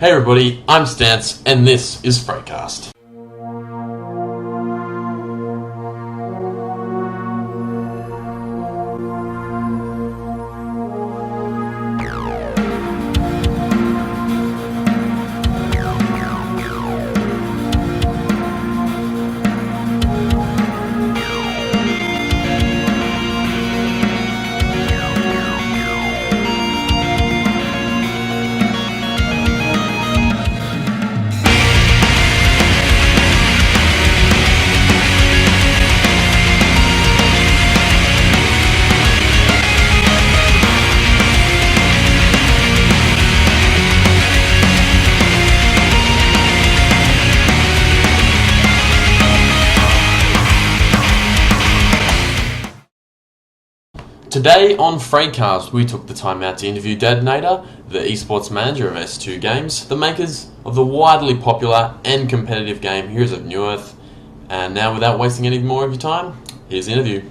Hey everybody, I'm Stance, and this is FrayCAST. Today on FrayCAST, we took the time out to interview DetonatR, the esports manager of S2 Games, the makers of the widely popular and competitive game Heroes of Newerth. And now, without wasting any more of your time, here's the interview.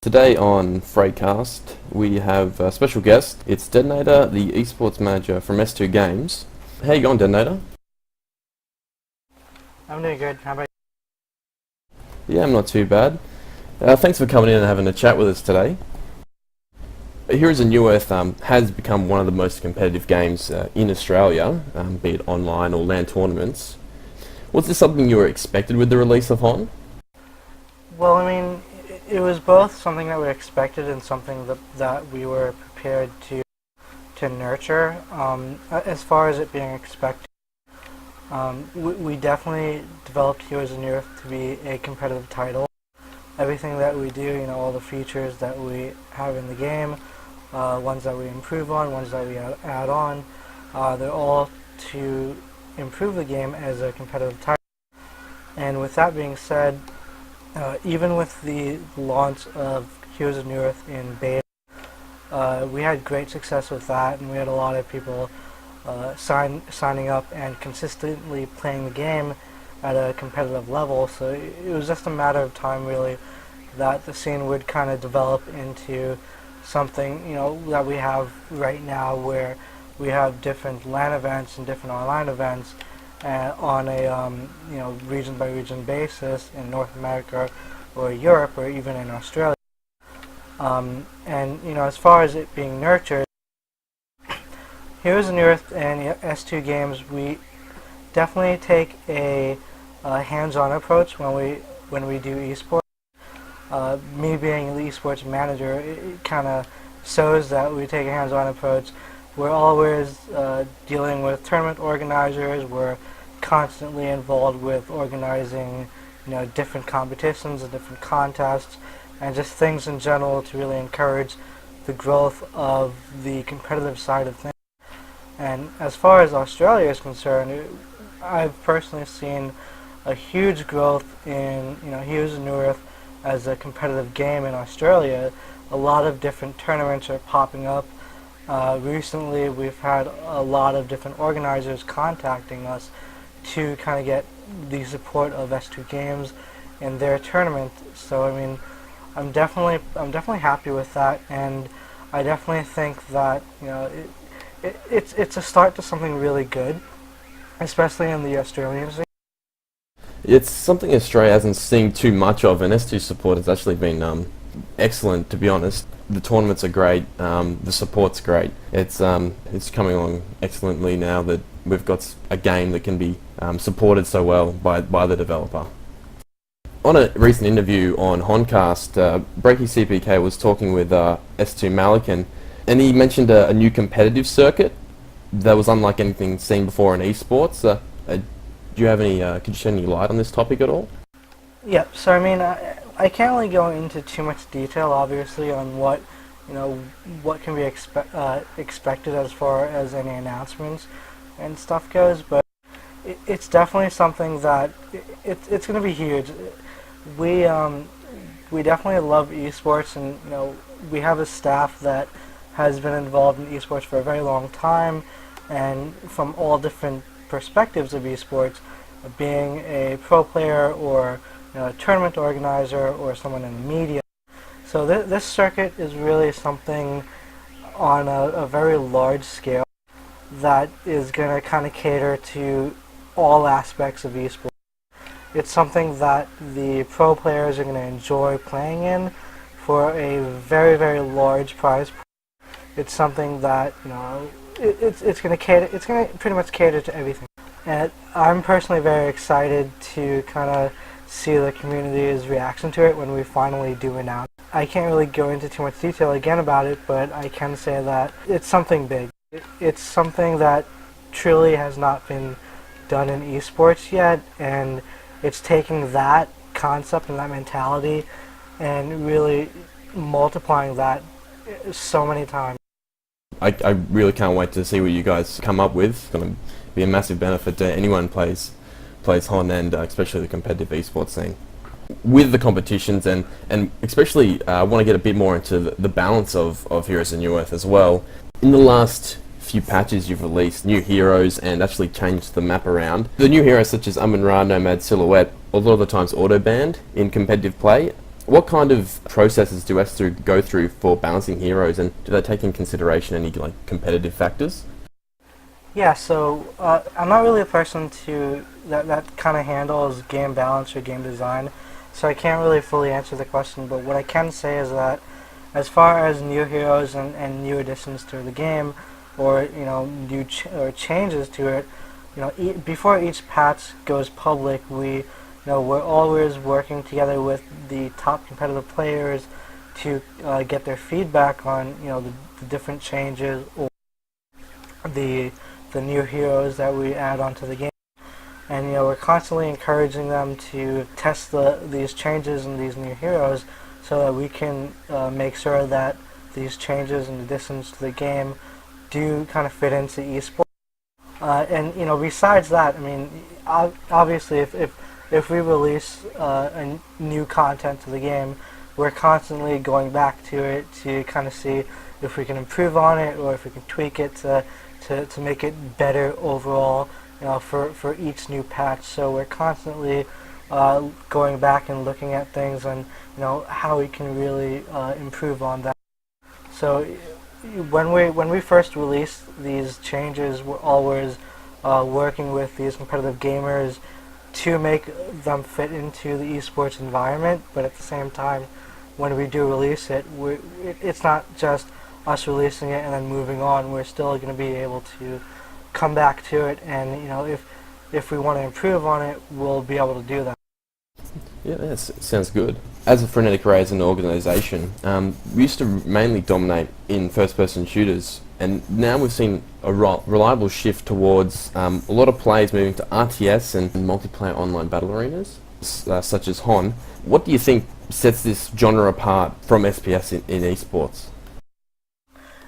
Today on FrayCAST, we have a special guest. It's DetonatR, the esports manager from S2 Games. How you going, DetonatR? I'm doing good. How about you? Yeah, I'm not too bad. Thanks for coming in and having a chat with us today. Heroes of Newerth has become one of the most competitive games in Australia, be it online or LAN tournaments. Was this something you were expected with the release of HON? Well, I mean, it was both something that we expected and something that we were prepared to nurture. As far as it being expected, we definitely developed Heroes of Newerth to be a competitive title. Everything that we do, all the features that we have in the game, ones that we improve on, ones that we add on, they're all to improve the game as a competitive title. And with that being said, even with the launch of Heroes of Newerth in beta, we had great success with that, and we had a lot of people signing up and consistently playing the game at a competitive level, so it was just a matter of time really that the scene would kind of develop into something that we have right now, where we have different LAN events and different online events on a region by region basis in North America or Europe or even in Australia. And as far as it being nurtured, Heroes of Newerth and S2 Games, we definitely take a hands-on approach when we do esports. Me being the esports manager, it kind of shows that we take a hands-on approach. We're always dealing with tournament organizers. We're constantly involved with organizing, different competitions and different contests, and just things in general to really encourage the growth of the competitive side of things. And as far as Australia is concerned, I've personally seen a huge growth in Heroes of Newerth as a competitive game in Australia. A lot of different tournaments are popping up. Recently we've had a lot of different organizers contacting us to kind of get the support of S2 Games in their tournament. So I mean, I'm definitely happy with that, and I definitely think that it's a start to something really good, especially in the Australian scene. It's something Australia hasn't seen too much of, and S2 support has actually been excellent, to be honest. The tournaments are great, the support's great. It's coming along excellently now that we've got a game that can be supported so well by the developer. On a recent interview on HONcast, Breaky CPK was talking with S2 Malikan, and he mentioned a new competitive circuit that was unlike anything seen before in esports. Do you have any, could you shed any light on this topic at all? Yeah, so I mean, I can't really go into too much detail, obviously, on what can be expected as far as any announcements and stuff goes, but it's definitely something that it's going to be huge. We definitely love esports, and we have a staff that has been involved in esports for a very long time, and from all different perspectives of esports, being a pro player or a tournament organizer or someone in the media. So this circuit is really something on a very large scale. that is going to kind of cater to all aspects of esports. It's something that the pro players are going to enjoy playing in for a very, very large prize pool. It's something that, it's going to cater. It's going to pretty much cater to everything. And I'm personally very excited to kind of see the community's reaction to it when we finally do announce. I can't really go into too much detail again about it, but I can say that it's something big. It's something that truly has not been done in esports yet, and it's taking that concept and that mentality and really multiplying that so many times. I really can't wait to see what you guys come up with. It's going to be a massive benefit to anyone plays HON, and especially the competitive esports scene. With the competitions, and especially I want to get a bit more into the balance of Heroes of Newerth as well. In the last few patches you've released new heroes and actually changed the map around. The new heroes such as Amun-Ra, Nomad, Silhouette, a lot of the times auto-banned in competitive play. What kind of processes do Esther go through for balancing heroes, and do they take in consideration any competitive factors? Yeah, so I'm not really a person that kind of handles game balance or game design, so I can't really fully answer the question, but what I can say is that as far as new heroes and new additions to the game, or new changes to it, before each patch goes public, we're always working together with the top competitive players to get their feedback on the different changes or the new heroes that we add onto the game. And we're constantly encouraging them to test these changes and these new heroes so that we can make sure that these changes and additions to the game do kind of fit into esports. And besides that, I mean, obviously if we release a new content to the game, we're constantly going back to it to kind of see if we can improve on it or if we can tweak it to make it better overall, for each new patch. So we're constantly going back and looking at things and how we can really improve on that. So when we first released these changes, we're always working with these competitive gamers to make them fit into the esports environment, but at the same time, when we do release it, it's not just us releasing it and then moving on. We're still going to be able to come back to it, and if we want to improve on it, we'll be able to do that. Yeah, that sounds good. As a DetonatR as an organisation, we used to mainly dominate in first-person shooters, and now we've seen a reliable shift towards a lot of players moving to RTS and multiplayer online battle arenas, such as HON. What do you think sets this genre apart from SPS in esports?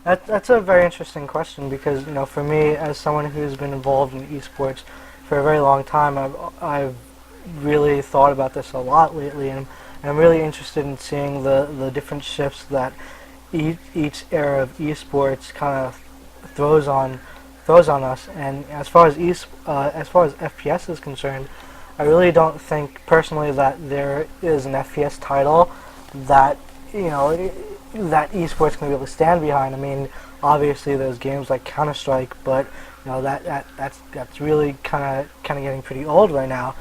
That's a very interesting question, because for me, as someone who's been involved in esports for a very long time, I've really thought about this a lot lately, and I'm really interested in seeing the different shifts that each era of esports kind of throws on us. And as far as FPS is concerned, I really don't think personally that there is an FPS title that that esports can be able to stand behind. I mean, obviously there's games like Counter-Strike, but that's really kind of getting pretty old right now.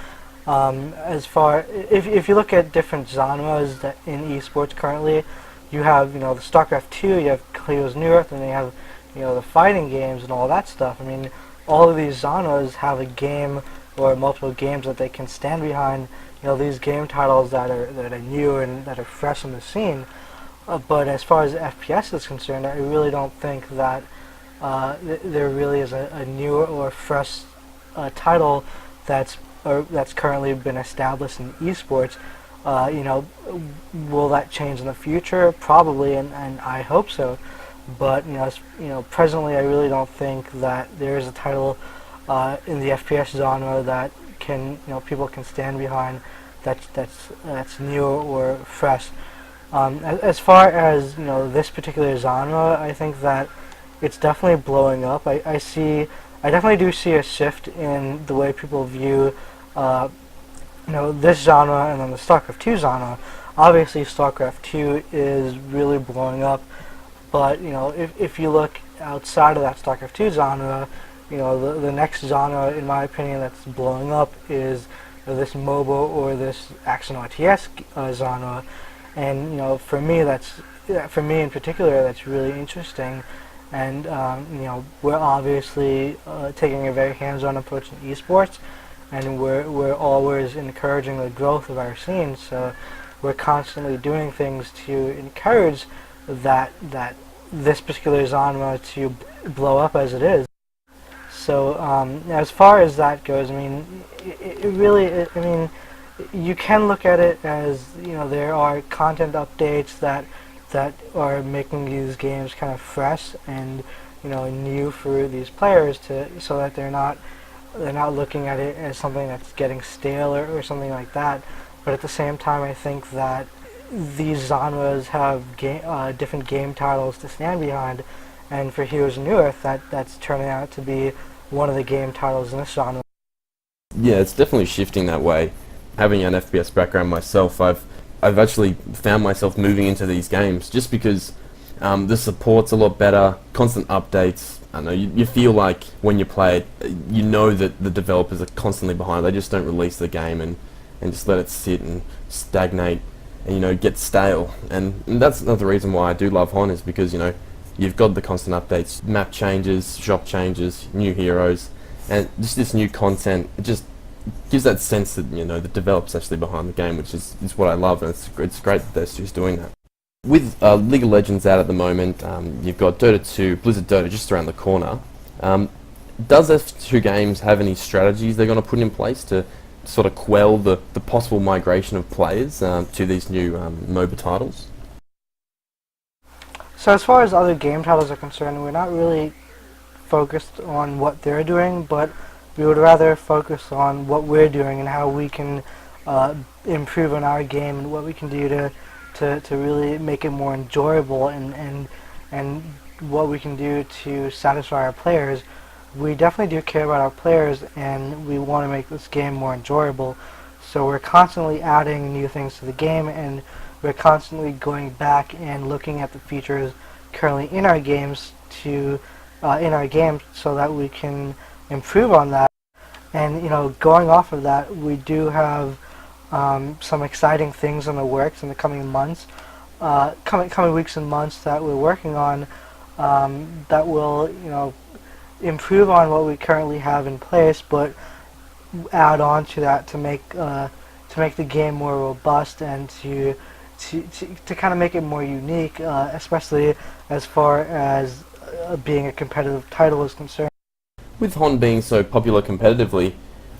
As far if you look at different genres that in esports currently, you have the StarCraft 2, you have Heroes of Newerth, and you have the fighting games and all that stuff. I mean, all of these genres have a game or multiple games that they can stand behind. These game titles that are new and that are fresh in the scene. But as far as FPS is concerned, I really don't think that there really is a new or fresh title that's currently been established in esports. Will that change in the future? Probably, and I hope so. But presently, I really don't think that there is a title in the FPS genre that people can stand behind. That's new or fresh. As far as this particular genre, I think that it's definitely blowing up. I definitely do see a shift in the way people view this genre and then the StarCraft 2 genre. Obviously, StarCraft 2 is really blowing up, but if you look outside of that StarCraft 2 genre, the next genre, in my opinion, that's blowing up is this MOBA or this action RTS genre, and for me in particular, that's really interesting. And we're obviously taking a very hands-on approach in esports, and we're always encouraging the growth of our scene. So we're constantly doing things to encourage that this particular genre to blow up as it is. So as far as that goes, I mean, you can look at it as there are content updates that are making these games kind of fresh and new for these players so that they're not looking at it as something that's getting stale or something like that. But at the same time, I think that these genres have different game titles to stand behind, and for Heroes of Newerth, that's turning out to be one of the game titles in this genre. Yeah, it's definitely shifting that way. Having an FPS background myself, I've actually found myself moving into these games just because the support's a lot better, constant updates. I know you feel like when you play it, you know that the developers are constantly behind it. They just don't release the game and just let it sit and stagnate and get stale. And that's another reason why I do love HON, is because you've got the constant updates, map changes, shop changes, new heroes, and just this new content. It just gives that sense that the developers actually behind the game, which is what I love, and it's great that they're just doing that. With League of Legends out at the moment, you've got Dota 2, Blizzard Dota just around the corner. Does F2 Games have any strategies they're going to put in place to sort of quell the possible migration of players to these new MOBA titles? So as far as other game titles are concerned, we're not really focused on what they're doing, but we would rather focus on what we're doing and how we can improve on our game and what we can do to really make it more enjoyable and what we can do to satisfy our players. We definitely do care about our players, and we want to make this game more enjoyable. So we're constantly adding new things to the game, and we're constantly going back and looking at the features currently in our games so that we can improve on that. And going off of that, we do have some exciting things in the works in the coming months, coming weeks and months that we're working on that will improve on what we currently have in place, but add on to that to make the game more robust and to kind of make it more unique, especially as far as being a competitive title is concerned. With HON being so popular competitively,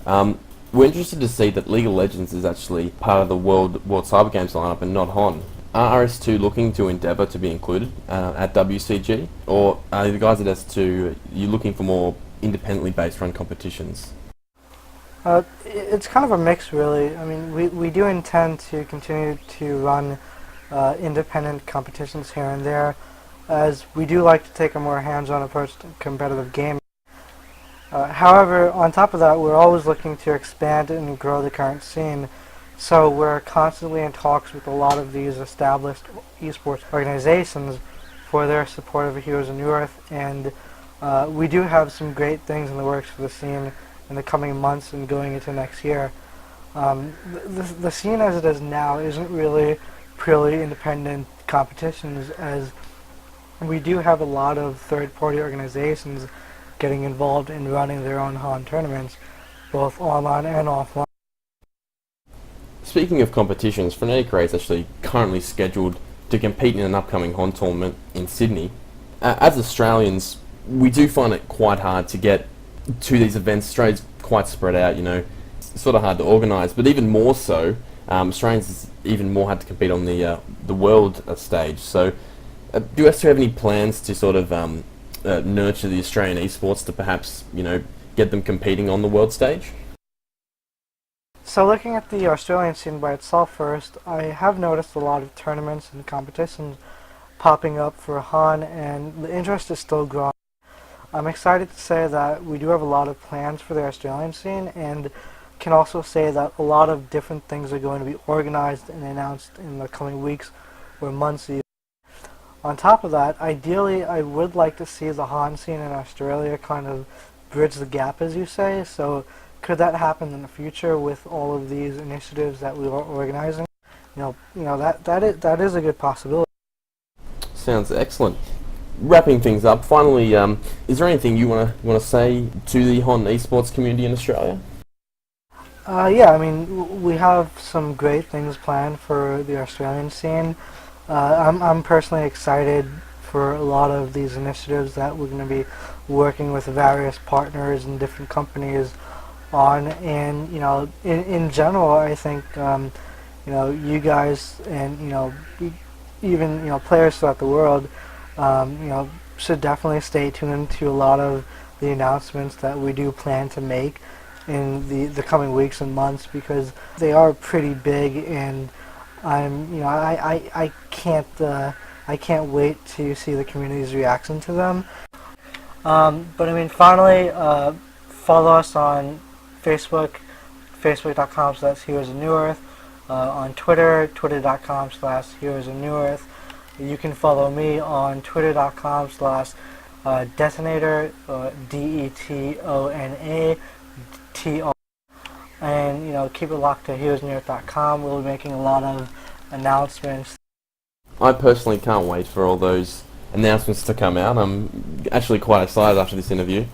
we're interested to see that League of Legends is actually part of the World Cyber Games lineup and not HON. Are RS2 looking to endeavour to be included at WCG, or are the guys at S2 you looking for more independently based run competitions? It's kind of a mix, really. I mean, we do intend to continue to run independent competitions here and there, as we do like to take a more hands-on approach to competitive gaming. However, on top of that, we're always looking to expand and grow the current scene. So we're constantly in talks with a lot of these established esports organizations for their support of Heroes of Newerth, and we do have some great things in the works for the scene in the coming months and going into next year. The scene as it is now isn't really purely independent competitions, as we do have a lot of third-party organizations getting involved in running their own HON tournaments, both online and offline. Speaking of competitions, FrayCAST is actually currently scheduled to compete in an upcoming HON tournament in Sydney. As Australians, we do find it quite hard to get to these events. Australia's quite spread out, it's sort of hard to organise, but even more so, Australians even more hard to compete on the world stage. So do S2 have any plans to sort of nurture the Australian esports to perhaps, get them competing on the world stage? So looking at the Australian scene by itself first, I have noticed a lot of tournaments and competitions popping up for HON, and the interest is still growing. I'm excited to say that we do have a lot of plans for the Australian scene, and can also say that a lot of different things are going to be organized and announced in the coming weeks or months even. On top of that, ideally, I would like to see the Han scene in Australia kind of bridge the gap, as you say. So, could that happen in the future with all of these initiatives that we are organizing? That is a good possibility. Sounds excellent. Wrapping things up, finally, is there anything you want to say to the HON esports community in Australia? Yeah, I mean, we have some great things planned for the Australian scene. I'm personally excited for a lot of these initiatives that we're going to be working with various partners and different companies on. And in general, I think you guys and even players throughout the world, should definitely stay tuned to a lot of the announcements that we do plan to make in the coming weeks and months, because they are pretty big, and I can't wait to see the community's reaction to them. But I mean, finally, follow us on Facebook, facebook.com/Heroes of Newerth, on Twitter, twitter.com/Heroes of Newerth. You can follow me on twitter.com/DetonatR, DetonatR, and keep it locked to heroesofnewerth.com. We'll be making a lot of announcements. I personally can't wait for all those announcements to come out. I'm actually quite excited after this interview.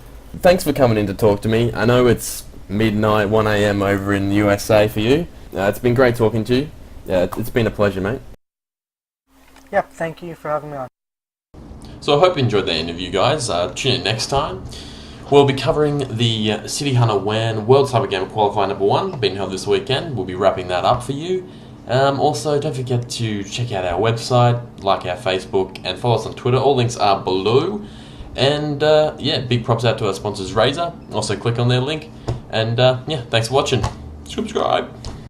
Thanks for coming in to talk to me. I know it's midnight, 1 a.m. over in the USA for you. It's been great talking to you. It's been a pleasure, mate. Yep, thank you for having me on. So I hope you enjoyed that interview, guys. Tune in next time. We'll be covering the City Hunter WAN World Cyber Gamer Qualifier number 1, being held this weekend. We'll be wrapping that up for you. Also, don't forget to check out our website, like our Facebook, and follow us on Twitter. All links are below. And big props out to our sponsors Razer. Also click on their link. And thanks for watching. Subscribe.